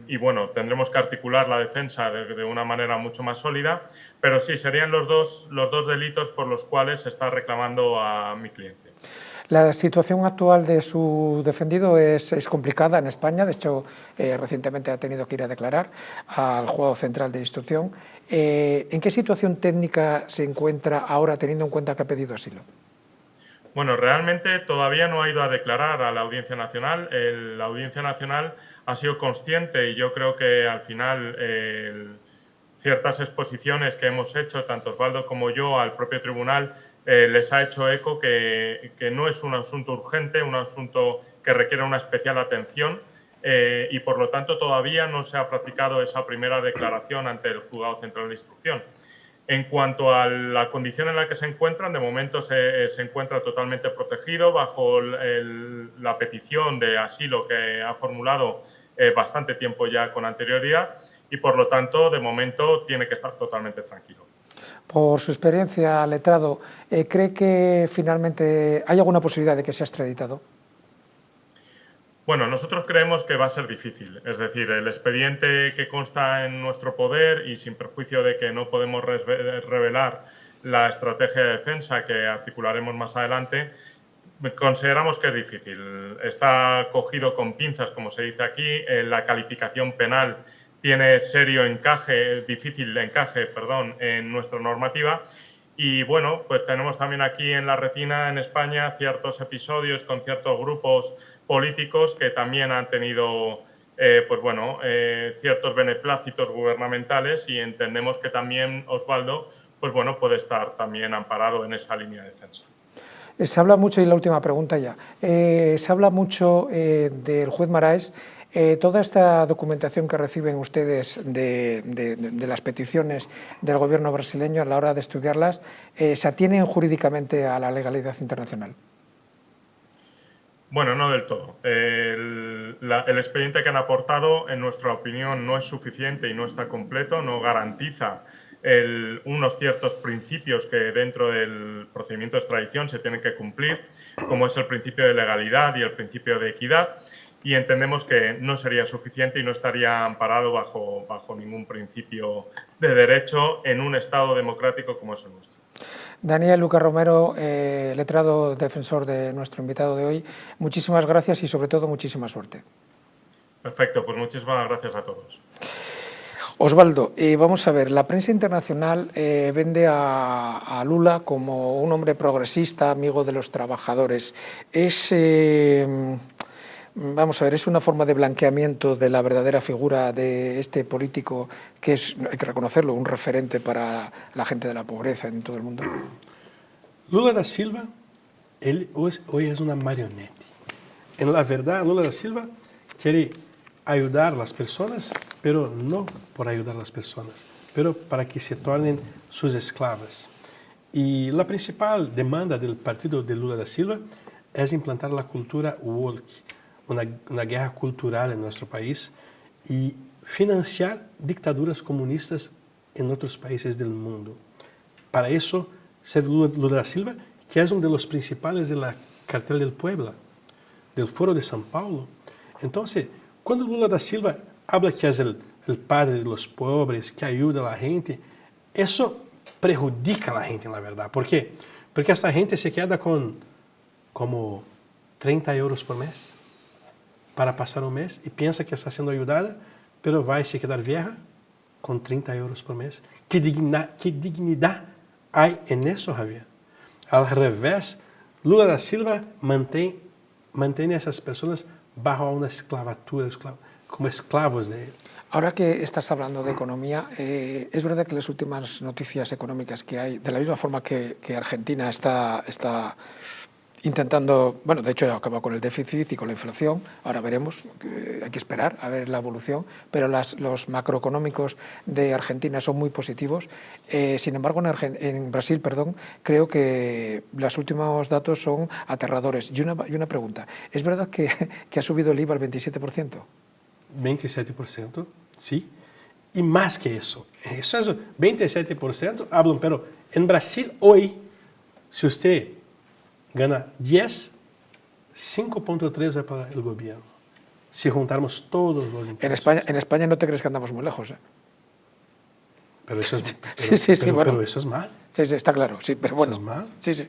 Y bueno, tendremos que articular la defensa de una manera mucho más sólida, pero sí, serían los dos delitos por los cuales se está reclamando a mi cliente. La situación actual de su defendido es complicada en España. De hecho, recientemente ha tenido que ir a declarar al Juzgado Central de Instrucción. ¿En qué situación técnica se encuentra ahora, teniendo en cuenta que ha pedido asilo? Bueno, realmente todavía no ha ido a declarar a la Audiencia Nacional. La Audiencia Nacional ha sido consciente, y yo creo que al final ciertas exposiciones que hemos hecho, tanto Osvaldo como yo, al propio tribunal, les ha hecho eco que no es un asunto urgente, un asunto que requiere una especial atención, y por lo tanto todavía no se ha practicado esa primera declaración ante el Juzgado Central de Instrucción. En cuanto a la condición en la que se encuentran, de momento se encuentra totalmente protegido bajo la petición de asilo que ha formulado bastante tiempo ya con anterioridad, y por lo tanto, de momento, tiene que estar totalmente tranquilo. Por su experiencia, letrado, ¿cree que finalmente hay alguna posibilidad de que sea extraditado? Bueno, nosotros creemos que va a ser difícil. Es decir, el expediente que consta en nuestro poder, y sin perjuicio de que no podemos revelar la estrategia de defensa que articularemos más adelante, consideramos que es difícil. Está cogido con pinzas, como se dice aquí. La calificación penal tiene difícil encaje en nuestra normativa. Y bueno, pues tenemos también aquí en la retina, en España, ciertos episodios con ciertos grupos políticos que también han tenido pues bueno, ciertos beneplácitos gubernamentales, y entendemos que también Osvaldo, pues bueno, puede estar también amparado en esa línea de defensa. Se habla mucho, y la última pregunta ya, se habla mucho del juez Marais. Toda esta documentación que reciben ustedes de las peticiones del gobierno brasileño, a la hora de estudiarlas, ¿se atienen jurídicamente a la legalidad internacional? Bueno, no del todo. El expediente que han aportado, en nuestra opinión, no es suficiente y no está completo, no garantiza unos ciertos principios que dentro del procedimiento de extradición se tienen que cumplir, como es el principio de legalidad y el principio de equidad, y entendemos que no sería suficiente y no estaría amparado bajo ningún principio de derecho en un Estado democrático como es el nuestro. Daniel Lucas Romero, letrado defensor de nuestro invitado de hoy, muchísimas gracias y sobre todo muchísima suerte. Perfecto, pues muchísimas gracias a todos. Osvaldo, vamos a ver, la prensa internacional vende a Lula como un hombre progresista, amigo de los trabajadores. Vamos a ver, es una forma de blanqueamiento de la verdadera figura de este político que es, hay que reconocerlo, un referente para la gente de la pobreza en todo el mundo. Lula da Silva, él hoy es una marioneta. En la verdad, Lula da Silva quiere ayudar a las personas, pero no por ayudar a las personas, pero para que se tornen sus esclavas. Y la principal demanda del partido de Lula da Silva es implantar la cultura woke, una guerra cultural en nuestro país, y financiar dictaduras comunistas en otros países del mundo. Para eso, ser Lula da Silva, que es uno de los principales de la Cartel del Puebla, del Foro de São Paulo. Entonces, cuando Lula da Silva habla que es el padre de los pobres, que ayuda a la gente, eso perjudica a la gente, en la verdad. ¿Por qué? Porque esta gente se queda con como 30 euros por mes para pasar un mes y piensa que está siendo ayudada, pero va a se quedar vieja con 30 euros por mes. ¿Qué dignidad hay en eso, Javier? Al revés, Lula da Silva mantiene a esas personas bajo una esclavatura, como esclavos de él. Ahora que estás hablando de economía, es verdad que las últimas noticias económicas que hay, de la misma forma que Argentina está intentando, bueno, de hecho acaba con el déficit y con la inflación, ahora veremos, hay que esperar a ver la evolución, pero los macroeconómicos de Argentina son muy positivos. Sin embargo, en Brasil, creo que los últimos datos son aterradores. Y una pregunta, ¿es verdad que ha subido el IVA al 27%? 27%, sí. Y más que eso es 27%, hablan, pero en Brasil hoy, si usted gana 10, 5.3 va para el gobierno, si juntamos todos los impuestos. En España no te crees que andamos muy lejos, ¿eh? Pero eso es, pero eso es mal. Sí, está claro. Sí, pero bueno. ¿Eso es mal? Sí.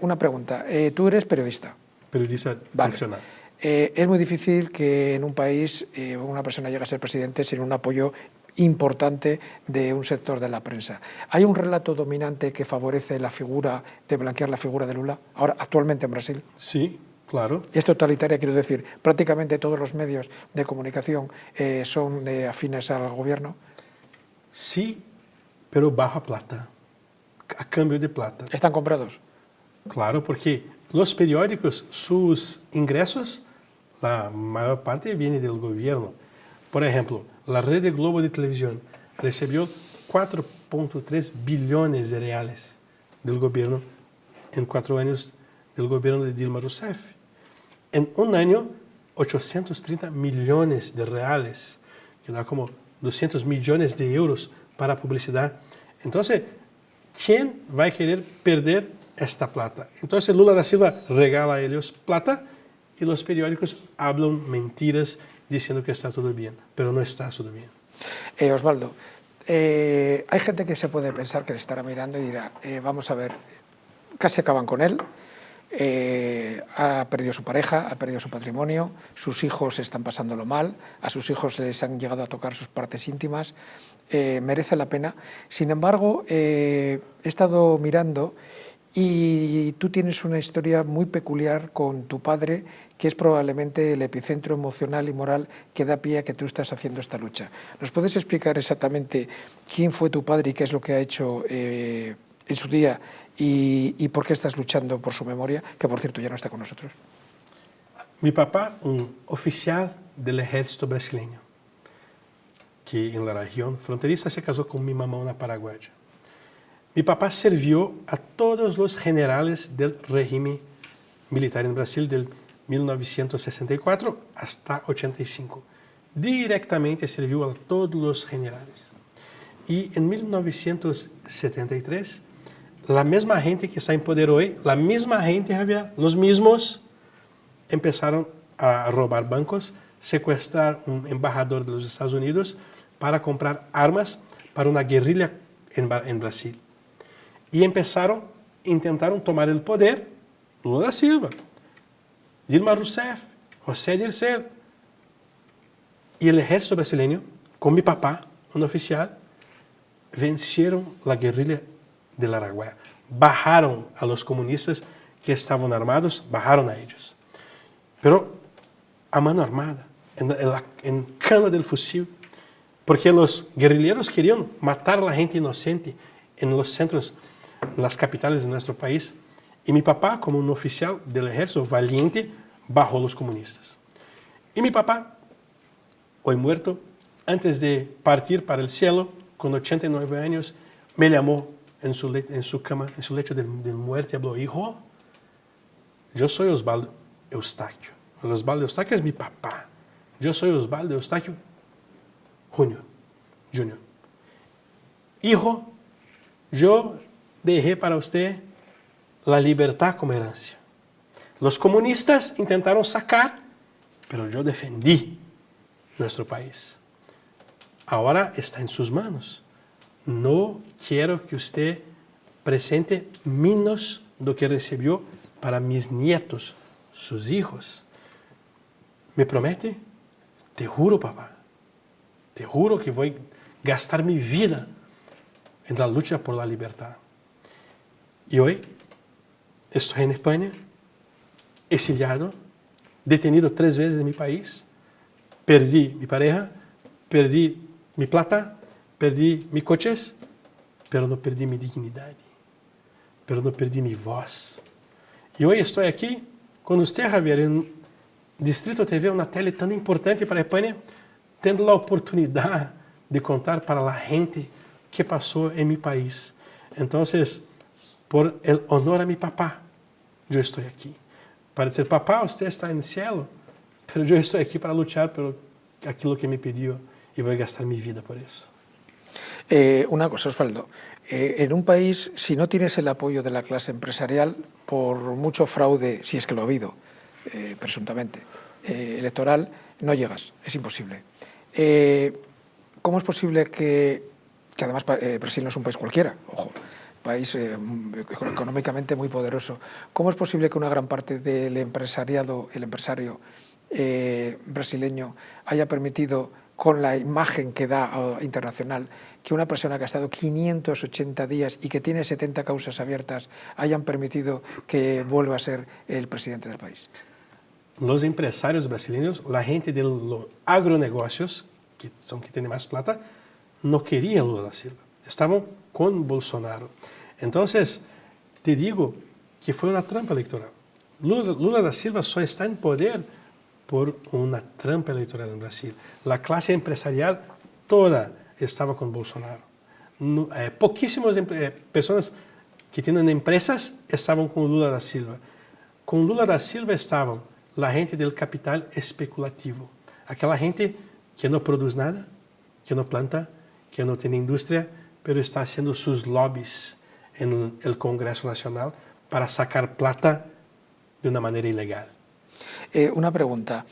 Una pregunta. Tú eres periodista. Periodista profesional. Es muy difícil que en un país una persona llegue a ser presidente sin un apoyo importante de un sector de la prensa. ¿Hay un relato dominante que favorece la figura, de blanquear la figura de Lula, ahora actualmente en Brasil? Sí, claro. Es totalitaria, quiero decir, prácticamente todos los medios de comunicación son afines al gobierno. Sí, pero bajo plata, a cambio de plata. ¿Están comprados? Claro, porque los periódicos, sus ingresos, la mayor parte viene del gobierno. Por ejemplo, la Rede Globo de televisión recibió 4.3 billones de reales del gobierno en 4 años del gobierno de Dilma Rousseff. En un año, 830 millones de reales, que da como 200 millones de euros para publicidad. Entonces, ¿quién va a querer perder esta plata? Entonces, Lula da Silva regala a ellos plata y los periódicos hablan mentiras diciendo que está todo bien, pero no está todo bien. Osvaldo, hay gente que se puede pensar que le estará mirando y dirá, vamos a ver, casi acaban con él, ha perdido su pareja, ha perdido su patrimonio, sus hijos están pasándolo mal, a sus hijos les han llegado a tocar sus partes íntimas, merece la pena. Sin embargo, he estado mirando Y tú tienes una historia muy peculiar con tu padre, que es probablemente el epicentro emocional y moral que da pie a que tú estás haciendo esta lucha. ¿Nos puedes explicar exactamente quién fue tu padre y qué es lo que ha hecho en su día y por qué estás luchando por su memoria, que por cierto ya no está con nosotros? Mi papá, un oficial del ejército brasileño, que en la región fronteriza se casó con mi mamá, una paraguaya. Mi papá sirvió a todos los generales del régimen militar en Brasil del 1964 hasta 85. Directamente sirvió a todos los generales. Y en 1973, la misma gente que está en poder hoy, la misma gente, Javier, los mismos, empezaron a robar bancos, secuestrar un embajador de los Estados Unidos para comprar armas para una guerrilla en Brasil. Y intentaron tomar el poder Lula da Silva, Dilma Rousseff, José Dirceu. Y el ejército brasileño, con mi papá, un oficial, vencieron la guerrilla del Araguaia. Bajaron a los comunistas que estaban armados, bajaron a ellos. Pero a mano armada, en cana del fusil, porque los guerrilleros querían matar a la gente inocente en los centros, en las capitales de nuestro país. Y mi papá, como un oficial del ejército valiente, bajó a los comunistas. Y mi papá, hoy muerto, antes de partir para el cielo, con 89 años, me llamó en su cama, en su lecho de muerte, habló: hijo, yo soy Osvaldo Eustaquio. Osvaldo Eustaquio es mi papá. Yo soy Osvaldo Eustaquio Junior. Hijo, yo dejé para usted la libertad como herencia. Los comunistas intentaron sacar, pero yo defendí nuestro país. Ahora está en sus manos. No quiero que usted presente menos de lo que recibió para mis nietos, sus hijos. ¿Me promete? Te juro, papá. Te juro que voy a gastar mi vida en la lucha por la libertad. Y hoy estoy en España, exiliado, detenido 3 veces en mi país. Perdí mi pareja, perdí mi plata, perdí mis coches, pero no perdí mi dignidad, pero no perdí mi voz. Y hoy estoy aquí con usted, Javier, en Distrito TV, una tele tan importante para España, tendo la oportunidad de contar para la gente qué pasó en mi país. Entonces, por el honor a mi papá, yo estoy aquí. Para decir: papá, usted está en el cielo, pero yo estoy aquí para luchar por aquello que me pidió y voy a gastar mi vida por eso. Una cosa, Osvaldo, en un país, si no tienes el apoyo de la clase empresarial, por mucho fraude, si es que lo ha habido, presuntamente, electoral, no llegas, es imposible. ¿Cómo es posible que además Brasil no es un país cualquiera, ojo, país económicamente muy poderoso, cómo es posible que una gran parte del empresariado, el empresario brasileño, haya permitido, con la imagen que da internacional, que una persona que ha estado 580 días y que tiene 70 causas abiertas hayan permitido que vuelva a ser el presidente del país? Los empresarios brasileños, la gente de los agronegocios, que son que tienen más plata, no querían Lula da Silva. Estaban con Bolsonaro. Entonces, te digo que fue una trampa electoral. Lula da Silva solo está en poder por una trampa electoral en Brasil. La clase empresarial toda estaba con Bolsonaro. Poquísimas personas que tienen empresas estaban con Lula da Silva. Con Lula da Silva estaban la gente del capital especulativo, aquela gente que no produce nada, que no planta, que no tiene industria, pero está haciendo sus lobbies en el Congreso Nacional para sacar plata de una manera ilegal. Una pregunta,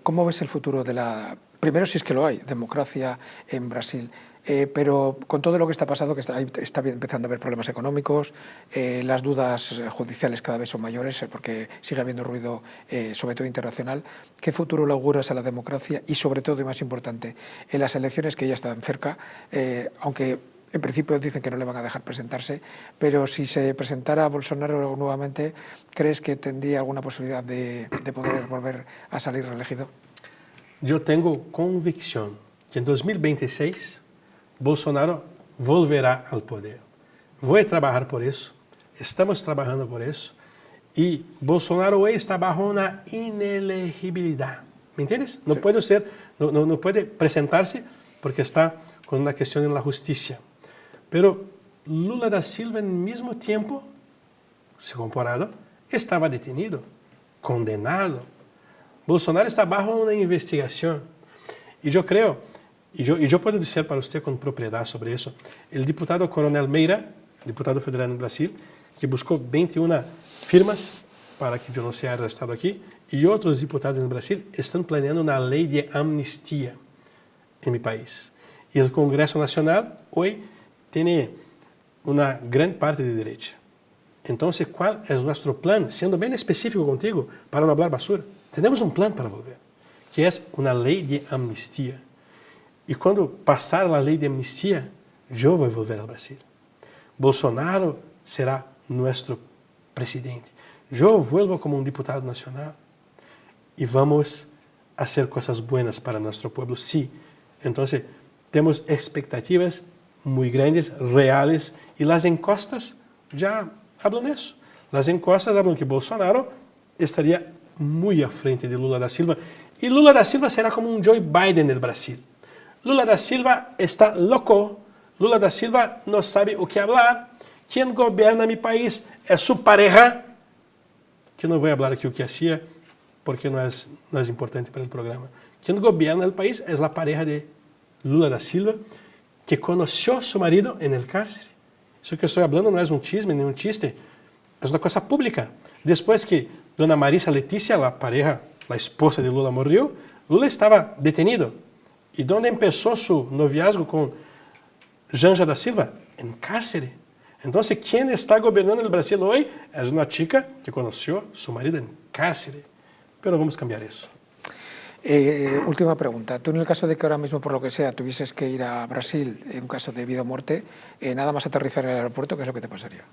¿cómo ves el futuro de la, primero si es que lo hay, democracia en Brasil? Pero con todo lo que está pasando, que está empezando a haber problemas económicos, las dudas judiciales cada vez son mayores porque sigue habiendo ruido, sobre todo internacional. ¿Qué futuro le auguras a la democracia y sobre todo, y más importante, en las elecciones que ya están cerca, aunque En principio dicen que no le van a dejar presentarse, pero si se presentara Bolsonaro nuevamente, ¿crees que tendría alguna posibilidad de poder volver a salir reelegido? Yo tengo convicción que en 2026 Bolsonaro volverá al poder. Voy a trabajar por eso, estamos trabajando por eso, y Bolsonaro hoy está bajo una inelegibilidad. ¿Me entiendes? No, sí. no puede presentarse porque está con una cuestión en la justicia. Pero Lula da Silva, en el mismo tiempo, según comparado, estaba detenido, condenado. Bolsonaro está bajo una investigación. Y yo creo, y yo puedo decir para usted con propiedad sobre eso, el diputado Coronel Meira, diputado federal en Brasil, que buscó 21 firmas para que yo no sea arrestado aquí, y otros diputados en Brasil están planeando una ley de amnistía en mi país. Y el Congreso Nacional hoy tiene una gran parte de derecha. Entonces, ¿cuál es nuestro plan? Siendo bien específico contigo, para no hablar basura. Tenemos un plan para volver, que es una ley de amnistía. Y cuando pasar la ley de amnistía, yo voy a volver al Brasil. Bolsonaro será nuestro presidente. Yo vuelvo como un diputado nacional y vamos a hacer cosas buenas para nuestro pueblo, sí. Entonces, tenemos expectativas muy grandes, reales, y las encuestas ya hablan de eso. Las encuestas hablan que Bolsonaro estaría muy a frente de Lula da Silva, y Lula da Silva será como un Joe Biden del Brasil. Lula da Silva está loco, Lula da Silva no sabe o que hablar, quien gobierna mi país es su pareja, que no voy a hablar aquí o que hacía, porque no es importante para el programa. Quien gobierna el país es la pareja de Lula da Silva, que conoció a su marido en el cárcel. Eso que estoy hablando no es un chisme ni un chiste, es una cosa pública. Después que dona Marisa Leticia, la pareja, la esposa de Lula, murió, Lula estaba detenido. ¿Y dónde empezó su noviazgo con Janja da Silva? En cárcel. Entonces, quien está gobernando el Brasil hoy es una chica que conoció a su marido en cárcel. Pero vamos a cambiar eso. Última pregunta. Tú, en el caso de que ahora mismo, por lo que sea, tuvieses que ir a Brasil en un caso de vida o muerte, nada más aterrizar en el aeropuerto, ¿qué es lo que te pasaría?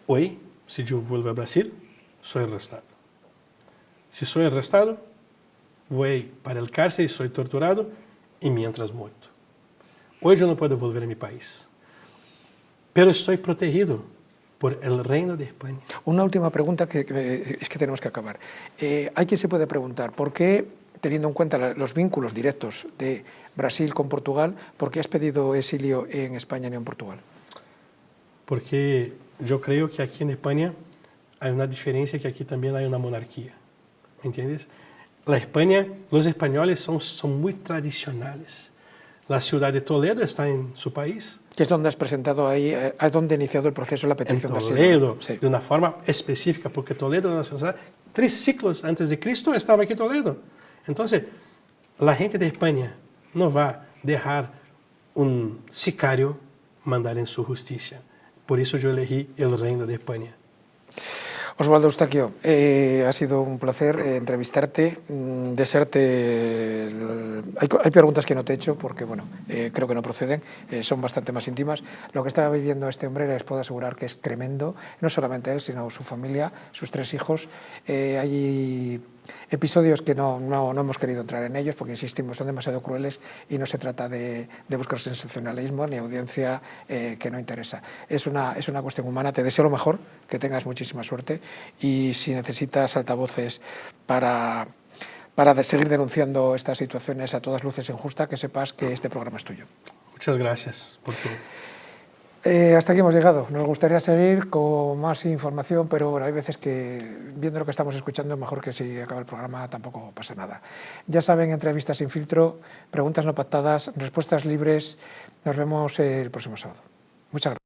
Hoy, si yo vuelvo a Brasil, soy arrestado. Si soy arrestado, voy para el cárcel y soy torturado y mientras muerto. Hoy yo no puedo volver a mi país, pero estoy protegido por el Reino de España. Una última pregunta es que tenemos que acabar. Hay quien se puede preguntar, ¿por qué, teniendo en cuenta los vínculos directos de Brasil con Portugal, por qué has pedido exilio en España y no en Portugal? Porque yo creo que aquí en España hay una diferencia, que aquí también hay una monarquía. ¿Me entiendes? La España, los españoles son muy tradicionales. La ciudad de Toledo está en su país. Que es donde has presentado ahí, es donde ha iniciado el proceso de la petición de asilo. Toledo, sí. De una forma específica, porque Toledo es una ciudad, 3 siglos antes de Cristo estaba aquí Toledo. Entonces, la gente de España no va a dejar un sicario mandar en su justicia. Por eso yo elegí el Reino de España. Osvaldo Eustaquio, ha sido un placer entrevistarte, desearte... Hay preguntas que no te he hecho porque, bueno, creo que no proceden, son bastante más íntimas. Lo que está viviendo este hombre les puedo asegurar que es tremendo, no solamente él, sino su familia, sus 3 hijos. Hay episodios que no hemos querido entrar en ellos porque, insistimos, son demasiado crueles y no se trata de buscar sensacionalismo ni audiencia que no interesa. Es una cuestión humana. Te deseo lo mejor, que tengas muchísima suerte, y si necesitas altavoces para seguir denunciando estas situaciones a todas luces injustas, que sepas que este programa es tuyo. Muchas gracias por todo. Hasta aquí hemos llegado. Nos gustaría seguir con más información, pero bueno, hay veces que, viendo lo que estamos escuchando, es mejor que si acaba el programa tampoco pasa nada. Ya saben, entrevistas sin filtro, preguntas no pactadas, respuestas libres. Nos vemos el próximo sábado. Muchas gracias.